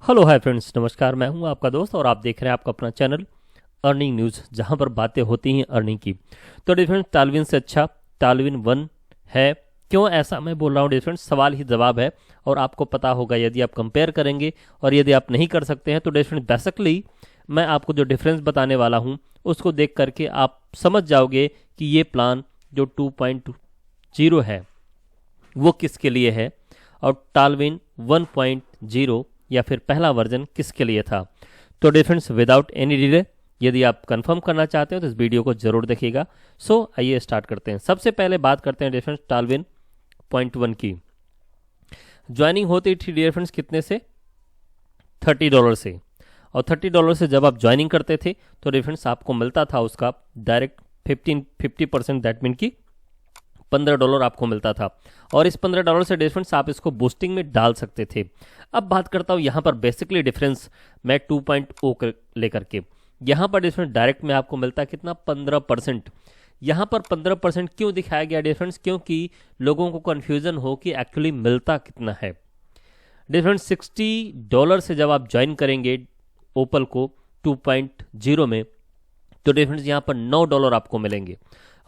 Hello hi friends, नमस्कार। मैं हूं आपका दोस्त और आप देख रहे हैं आपका अपना चैनल अर्निंग न्यूज़, जहां पर बातें होती हैं अर्निंग की। तो डिफरेंट तालविन से अच्छा तालविन वन है। क्यों ऐसा मैं बोल रहा हूं डिफरेंट, सवाल ही जवाब है और आपको पता होगा यदि आप कंपेयर करेंगे। और यदि आप नहीं कर सकते हैं तो डिफरेंट बेसिकली मैं आपको जो डिफरेंस बताने वाला हूं उसको देख करके आप समझ जाओगे कि ये प्लान जो 2.0 है वो किसके लिए है और टालविन 1.0 या फिर पहला वर्जन किसके लिए था। तो डिफरेंस विदाउट एनी डिले, यदि आप कंफर्म करना चाहते हो तो इस वीडियो को जरूर देखिएगा। सो आइए स्टार्ट करते हैं। सबसे पहले बात करते हैं डिफरेंस टालविन पॉइंट वन की। ज्वाइनिंग होती थी डिफरेंस कितने से? $30 से। और $30 से जब आप ज्वाइनिंग करते थे तो डिफरेंस आपको मिलता था उसका डायरेक्ट 50% दैट मीन की $15 आपको मिलता था। और इस $15 से डिफरेंस आप इसको बूस्टिंग में डाल सकते थे। अब बात करता हूं यहां पर बेसिकली डिफरेंस मैं 2.0 लेकर के। यहां पर डिफरेंस डायरेक्ट में आपको मिलता है कितना? 15%। यहां पर 15% क्यों दिखाया गया डिफरेंस? क्योंकि लोगों को कंफ्यूजन हो कि एक्चुअली मिलता कितना है। डिफरेंस $60 से जब आप ज्वाइन करेंगे ओपल को 2.0 में तो डिफरेंस यहां पर $9 आपको मिलेंगे।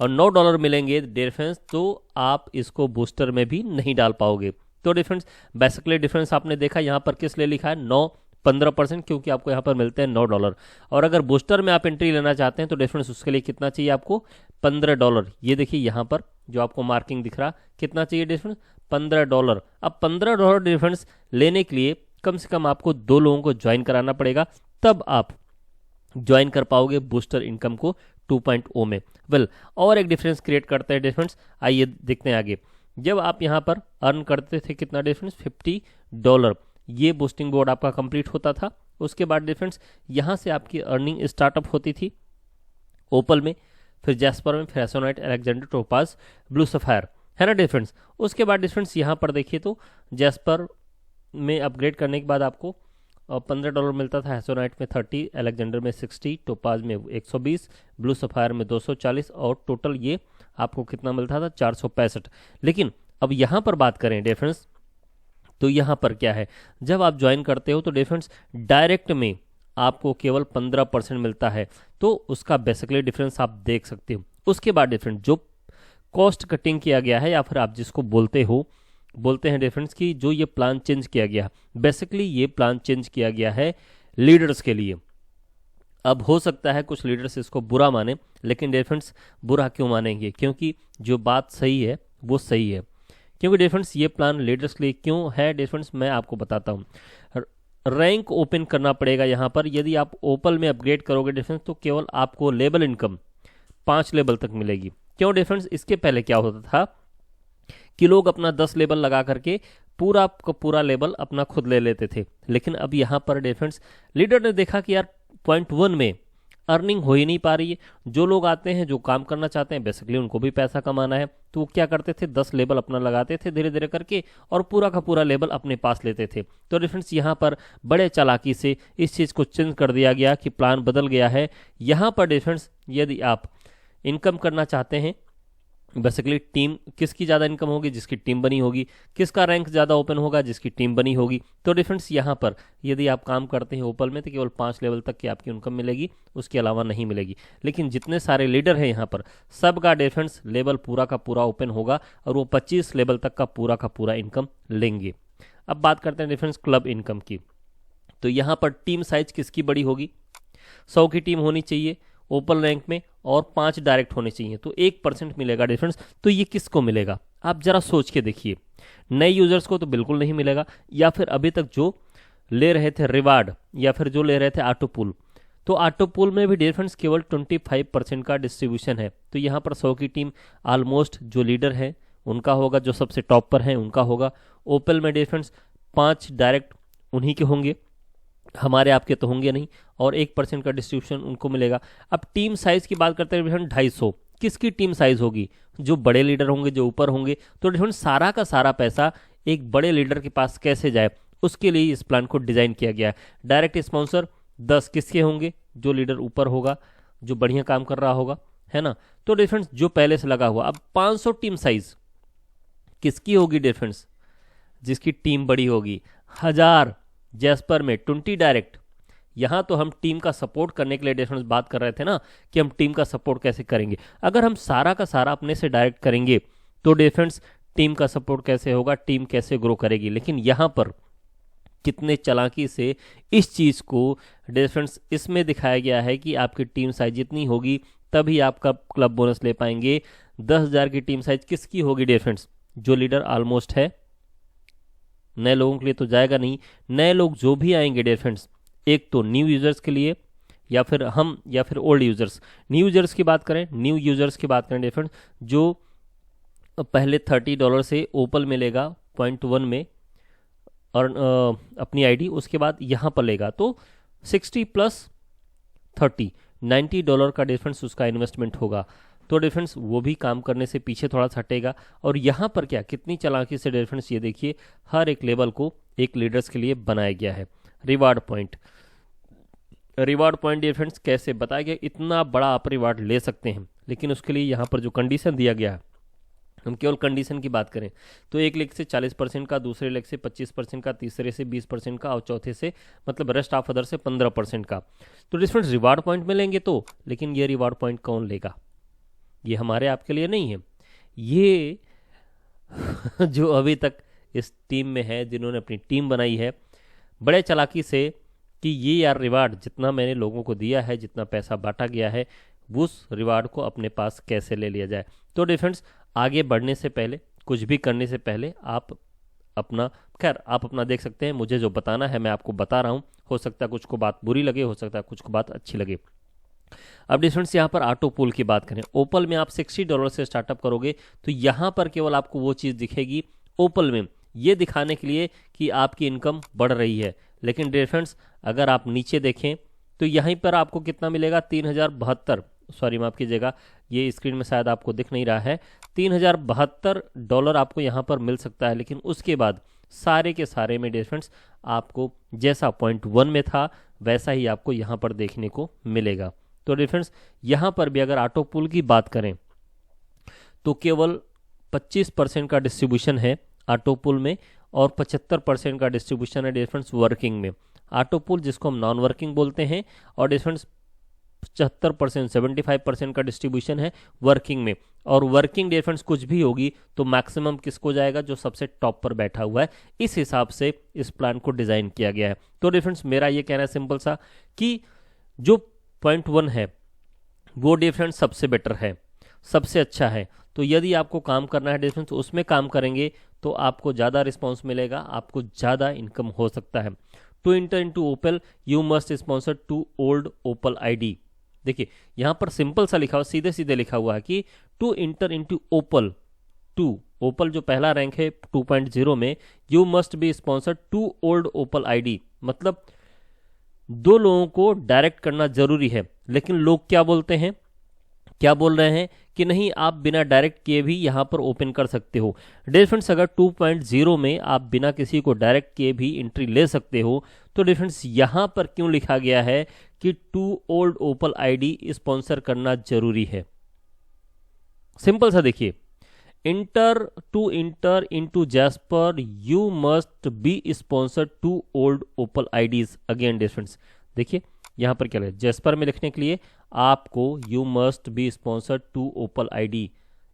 और $9 मिलेंगे डिफरेंस तो आप इसको बूस्टर में भी नहीं डाल पाओगे। तो डिफरेंस बेसिकली डिफरेंस आपने देखा यहाँ पर किस लिए लिखा है 15%, क्योंकि आपको यहाँ पर मिलते हैं $9। और अगर बूस्टर में आप एंट्री लेना चाहते हैं तो डिफरेंस उसके लिए कितना चाहिए आपको? $15। ये देखिए यहाँ पर जो आपको मार्किंग दिख रहा कितना चाहिए डिफरेंस? $15। अब $15 डिफरेंस लेने के लिए कम से कम आपको 2 लोगों को ज्वाइन कराना पड़ेगा, तब आप ज्वाइन कर पाओगे बूस्टर इनकम को 2.0 में। और एक डिफरेंस क्रिएट करते हैं डिफरेंस, आइए देखते हैं आगे। जब आप यहाँ पर अर्न करते थे कितना डिफरेंस? $50। ये बूस्टिंग बोर्ड आपका कंप्लीट होता था। उसके बाद डिफरेंस यहाँ से आपकी अर्निंग स्टार्टअप होती थी ओपल में, फिर जैस्पर में, फिर एसोनाइट, अलेक्जेंडर, टोपाज, ब्लू सफायर, है ना डिफरेंस। उसके बाद डिफरेंस यहाँ पर देखिए तो जैस्पर में अपग्रेड करने के बाद आपको और $15 मिलता था, एसोनाइट में 30, अलेक्जेंडर में 60, टोपाज में 120, ब्लू सफायर में 240 और टोटल ये आपको कितना मिलता था? 465। लेकिन अब यहाँ पर बात करें डिफरेंस, तो यहाँ पर क्या है, जब आप ज्वाइन करते हो तो डिफरेंस डायरेक्ट में आपको केवल 15% मिलता है। तो उसका बेसिकली डिफरेंस आप देख सकते हो। उसके बाद डिफरेंस जो कॉस्ट कटिंग किया गया है या फिर आप जिसको बोलते हैं डिफरेंस की, जो ये प्लान चेंज किया गया, बेसिकली ये प्लान चेंज किया गया है लीडर्स के लिए। अब हो सकता है कुछ लीडर्स इसको बुरा माने, लेकिन डिफरेंस बुरा क्यों मानेंगे? क्योंकि जो बात सही है वो सही है। क्योंकि डिफरेंस ये प्लान लीडर्स के लिए क्यों है डिफरेंस मैं आपको बताता हूँ। रैंक ओपन करना पड़ेगा यहाँ पर। यदि आप ओपल में अपग्रेड करोगे डिफरेंस तो केवल आपको लेवल इनकम 5 लेवल तक मिलेगी। क्यों डिफरेंस? इसके पहले क्या होता था कि लोग अपना 10 लेवल लगा करके पूरा का पूरा लेवल अपना खुद ले लेते थे। लेकिन अब यहाँ पर डिफरेंस लीडर ने देखा कि यार .1 में अर्निंग हो ही नहीं पा रही है। जो लोग आते हैं जो काम करना चाहते हैं बेसिकली उनको भी पैसा कमाना है, तो वो क्या करते थे? 10 लेवल अपना लगाते थे धीरे धीरे करके और पूरा का पूरा लेवल अपने पास लेते थे। तो डिफरेंस यहाँ पर बड़े चालाकी से इस चीज़ को चेंज कर दिया गया कि प्लान बदल गया है। यहाँ पर डिफरेंस यदि आप इनकम करना चाहते हैं, बेसिकली टीम किसकी ज़्यादा इनकम होगी? जिसकी टीम बनी होगी। किसका रैंक ज़्यादा ओपन होगा? जिसकी टीम बनी होगी। तो डिफरेंस यहाँ पर यदि आप काम करते हैं ओपल में तो केवल 5 लेवल तक की आपकी इनकम मिलेगी, उसके अलावा नहीं मिलेगी। लेकिन जितने सारे लीडर हैं यहाँ पर सबका डिफरेंस लेवल पूरा का पूरा ओपन होगा और वो 25 लेवल तक का पूरा इनकम लेंगे। अब बात करते हैं डिफरेंस क्लब इनकम की। तो यहाँ पर टीम साइज किसकी बड़ी होगी? 100 की टीम होनी चाहिए ओपन रैंक में और 5 डायरेक्ट होने चाहिए, तो 1% मिलेगा डिफरेंस। तो ये किसको मिलेगा? आप जरा सोच के देखिए। नए यूजर्स को तो बिल्कुल नहीं मिलेगा, या फिर अभी तक जो ले रहे थे रिवार्ड या फिर जो ले रहे थे ऑटो पुल, तो ऑटो पुल में भी डिफरेंस केवल 25% का डिस्ट्रीब्यूशन है। तो यहाँ पर 100 की टीम ऑलमोस्ट जो लीडर है उनका होगा, जो सबसे टॉप पर है उनका होगा। ओपल में डिफरेंस 5 डायरेक्ट उन्हीं के होंगे, हमारे आपके तो होंगे नहीं, और 1% का डिस्ट्रीब्यूशन उनको मिलेगा। अब टीम साइज की बात करते हैं डिफरेंट 250। किसकी टीम साइज होगी? जो बड़े लीडर होंगे, जो ऊपर होंगे। तो डिफरेंट सारा का सारा पैसा एक बड़े लीडर के पास कैसे जाए, उसके लिए इस प्लान को डिजाइन किया गया है। डायरेक्ट स्पॉन्सर 10 किसके होंगे? जो लीडर ऊपर होगा, जो बढ़िया काम कर रहा होगा, है ना। तो डिफरेंस जो पहले से लगा हुआ। अब 500 टीम साइज किसकी होगी डिफरेंस? जिसकी टीम बड़ी होगी। 1000 जैस्पर में 20 डायरेक्ट। यहाँ तो हम टीम का सपोर्ट करने के लिए डिफरेंस बात कर रहे थे ना कि हम टीम का सपोर्ट कैसे करेंगे। अगर हम सारा का सारा अपने से डायरेक्ट करेंगे तो डिफरेंस टीम का सपोर्ट कैसे होगा, टीम कैसे ग्रो करेगी। लेकिन यहाँ पर कितने चालाकी से इस चीज़ को डिफरेंस इसमें दिखाया गया है कि आपकी टीम साइज जितनी होगी तभी आपका क्लब बोनस ले पाएंगे। 10,000 की टीम साइज किसकी होगी डिफरेंस, जो लीडर ऑलमोस्ट है। नए लोगों के लिए तो जाएगा नहीं, नए लोग जो भी आएंगे डिफरेंस, एक तो न्यू यूजर्स के लिए या फिर हम या फिर ओल्ड यूजर्स। न्यू यूजर्स की बात करें, न्यू यूजर्स की बात करें डिफरेंस, जो पहले $30 से ओपल मिलेगा 0.1 में और अपनी आईडी, उसके बाद यहाँ पर लेगा तो 60 + 30 $90 का डिफरेंस उसका इन्वेस्टमेंट होगा। तो डिफरेंस वो भी काम करने से पीछे थोड़ा सा हटेगा। और यहाँ पर क्या कितनी चालाकी से डिफरेंस, ये देखिए हर एक लेवल को एक लीडर्स के लिए बनाया गया है। Reward point, reward point difference कैसे बताया गया, इतना बड़ा आप रिवार्ड ले सकते हैं, लेकिन उसके लिए यहाँ पर जो कंडीशन दिया गया है, हम केवल कंडीशन की बात करें तो एक लेग से 40% का, दूसरे लेग से 25% का, तीसरे से 20% का और चौथे से मतलब रेस्ट ऑफ अदर से 15% का। तो डिफरेंस रिवार्ड पॉइंट में लेंगे तो, लेकिन ये रिवार्ड पॉइंट कौन लेगा, ये हमारे आपके लिए नहीं है। ये जो अभी तक इस टीम में है, जिन्होंने अपनी टीम बनाई है बड़े चालाकी से कि ये यार रिवार्ड जितना मैंने लोगों को दिया है, जितना पैसा बांटा गया है, उस रिवार्ड को अपने पास कैसे ले लिया जाए। तो डिफरेंस आगे बढ़ने से पहले, कुछ भी करने से पहले आप अपना, खैर आप अपना देख सकते हैं, मुझे जो बताना है मैं आपको बता रहा हूँ। हो सकता है कुछ को बात बुरी लगे, हो सकता है कुछ को बात अच्छी लगे। अब डिफरेंस यहाँ पर ऑटो पूल की बात करें, ओपल में आप $60 से स्टार्टअप करोगे तो यहाँ पर केवल आपको वो चीज़ दिखेगी ओपल में, ये दिखाने के लिए कि आपकी इनकम बढ़ रही है। लेकिन डिफरेंस अगर आप नीचे देखें तो यहीं पर आपको कितना मिलेगा, $3,072, सॉरी माफ कीजिएगा, ये स्क्रीन में शायद आपको दिख नहीं रहा है, $3,072 आपको यहाँ पर मिल सकता है। लेकिन उसके बाद सारे के सारे में डिफरेंस आपको जैसा 0.1 में था वैसा ही आपको यहाँ पर देखने को मिलेगा। तो डिफरेंस यहाँ पर भी अगर ऑटो पूल की बात करें तो केवल 25% का डिस्ट्रीब्यूशन है ऑटो पूल में और 75% का डिस्ट्रीब्यूशन है डिफरेंस वर्किंग में। ऑटो पूल जिसको हम नॉन वर्किंग बोलते हैं, और डिफरेंस 75% 75% का डिस्ट्रीब्यूशन है वर्किंग में। और वर्किंग डिफरेंस कुछ भी होगी तो मैक्सिमम किसको जाएगा, जो सबसे टॉप पर बैठा हुआ है। इस हिसाब से इस प्लान को डिजाइन किया गया है। तो डिफरेंस मेरा ये कहना है सिंपल सा कि जो 0.1 है वो डिफरेंस सबसे बेटर है, सबसे अच्छा है। तो यदि आपको काम करना है डिफरेंस, उसमें काम करेंगे तो आपको ज़्यादा रिस्पॉन्स मिलेगा, आपको ज़्यादा इनकम हो सकता है। To enter into Opal you must sponsor two old opal ID. देखिए यहाँ पर सिंपल सा लिखा हुआ, सीधे सीधे लिखा हुआ है कि to enter into opal, to opal जो पहला रैंक है 2.0 में, you must be sponsor two old opal ID. मतलब 2 लोगों को डायरेक्ट करना जरूरी है। लेकिन लोग क्या बोलते हैं, क्या बोल रहे हैं कि नहीं आप बिना डायरेक्ट किए भी यहाँ पर ओपन कर सकते हो। डिफरेंस अगर 2.0 में आप बिना किसी को डायरेक्ट किए भी एंट्री ले सकते हो तो डिफरेंस यहाँ पर क्यों लिखा गया है कि टू ओल्ड ओपल आईडी स्पॉन्सर करना जरूरी है। सिंपल सा देखिए, enter into Jasper you must be sponsor two old opal IDs. Again difference देखिए यहाँ पर क्या है, जैस्पर में लिखने के लिए आपको you must be sponsor two Opal ID.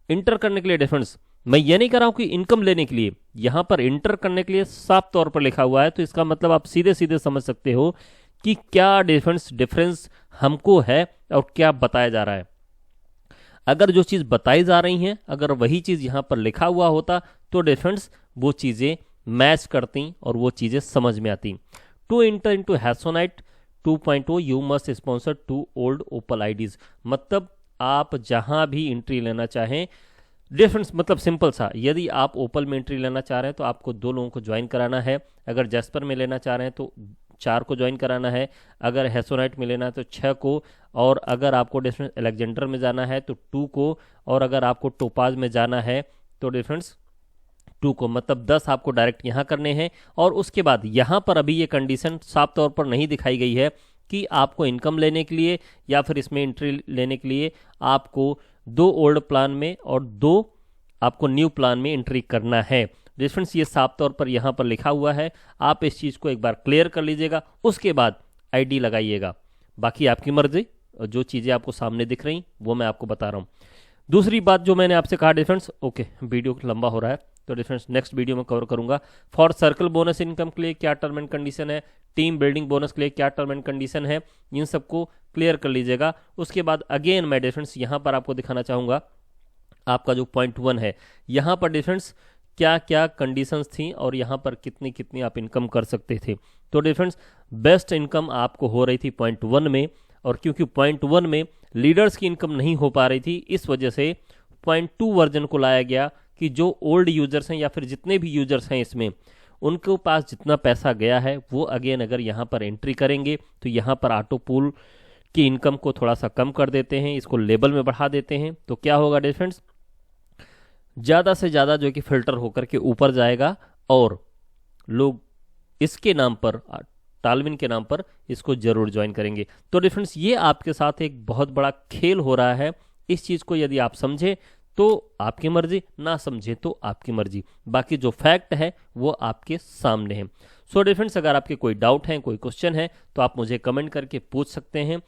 Enter करने के लिए डिफरेंस, मैं ये नहीं कर रहा हूं कि इनकम लेने के लिए, यहां पर इंटर करने के लिए साफ तौर पर लिखा हुआ है। तो इसका मतलब आप सीधे सीधे समझ सकते हो कि क्या डिफरेंस हमको है और क्या बताया जा रहा है। अगर जो चीज बताई जा रही है, अगर वही चीज यहां पर लिखा हुआ होता तो डिफरेंस वो चीजें मैच करती और वो चीजें समझ में आती। To enter into hessonite 2.0 you must sponsor two old opal IDs. मतलब आप जहां भी एंट्री लेना चाहें, डिफरेंस मतलब सिंपल सा, यदि आप ओपल में एंट्री लेना चाह रहे हैं तो आपको 2 लोगों को ज्वाइन कराना है। अगर जैस्पर में लेना चाह रहे हैं तो 4 को ज्वाइन कराना है। अगर हैसोनाइट में लेना है तो 6 को, और अगर आपको डिफरेंस अलेक्जेंडर में जाना है तो 2 को, और अगर आपको टोपाज में जाना है तो डिफरेंस 2 को। मतलब 10 आपको डायरेक्ट यहाँ करने हैं। और उसके बाद यहाँ पर अभी ये कंडीशन साफ तौर पर नहीं दिखाई गई है कि आपको इनकम लेने के लिए या फिर इसमें एंट्री लेने के लिए आपको 2 ओल्ड प्लान में और 2 आपको न्यू प्लान में एंट्री करना है। फ्रेंड्स ये साफ तौर पर यहाँ पर लिखा हुआ है, आप इस चीज़ को एक बार क्लियर कर लीजिएगा, उसके बाद आईडी लगाइएगा। बाकी आपकी मर्जी, जो चीज़ें आपको सामने दिख रही वो मैं आपको बता रहा हूँ। दूसरी बात जो मैंने आपसे कहा डिफरेंस, ओके वीडियो लंबा हो रहा है तो डिफरेंस नेक्स्ट वीडियो में कवर करूंगा। फॉर सर्कल बोनस इनकम के लिए क्या टर्म एंड कंडीशन है, टीम बिल्डिंग बोनस के लिए क्या टर्म एंड कंडीशन है, इन सबको क्लियर कर लीजिएगा। उसके बाद अगेन मैं डिफरेंस यहाँ पर आपको दिखाना चाहूँगा, आपका जो पॉइंट 1 है यहाँ पर डिफरेंस क्या क्या कंडीशंस थी और यहाँ पर कितनी कितनी आप इनकम कर सकते थे। तो डिफरेंस बेस्ट इनकम आपको हो रही थी पॉइंट 1 में, और क्योंकि पॉइंट 1 में लीडर्स की इनकम नहीं हो पा रही थी, इस वजह से पॉइंट 2 वर्जन को लाया गया कि जो ओल्ड यूजर्स हैं या फिर जितने भी यूजर्स हैं इसमें, उनके पास जितना पैसा गया है वो अगेन अगर यहाँ पर एंट्री करेंगे तो यहाँ पर ऑटो पूल की इनकम को थोड़ा सा कम कर देते हैं, इसको लेबल में बढ़ा देते हैं। तो क्या होगा डिफरेंस, ज़्यादा से ज़्यादा जो कि फिल्टर होकर के ऊपर जाएगा और लोग इसके नाम पर, टालविन के नाम पर इसको जरूर ज्वाइन करेंगे। तो डिफरेंस ये आपके साथ एक बहुत बड़ा खेल हो रहा है। इस चीज़ को यदि आप समझे तो आपकी मर्जी, ना समझे तो आपकी मर्जी, बाकी जो फैक्ट है वो आपके सामने है। सो डिफरेंस अगर आपके कोई डाउट है, कोई क्वेश्चन है तो आप मुझे कमेंट करके पूछ सकते हैं।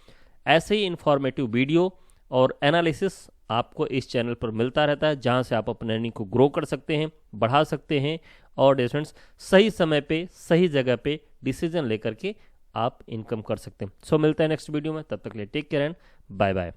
ऐसे ही इंफॉर्मेटिव वीडियो और एनालिसिस आपको इस चैनल पर मिलता रहता है, जहां से आप अपने अर्निंग को ग्रो कर सकते हैं, बढ़ा सकते हैं और डिफरेंस सही समय पे सही जगह पे डिसीजन लेकर के आप इनकम कर सकते हैं। सो मिलते हैं नेक्स्ट वीडियो में, तब तक के लिए take care and bye bye.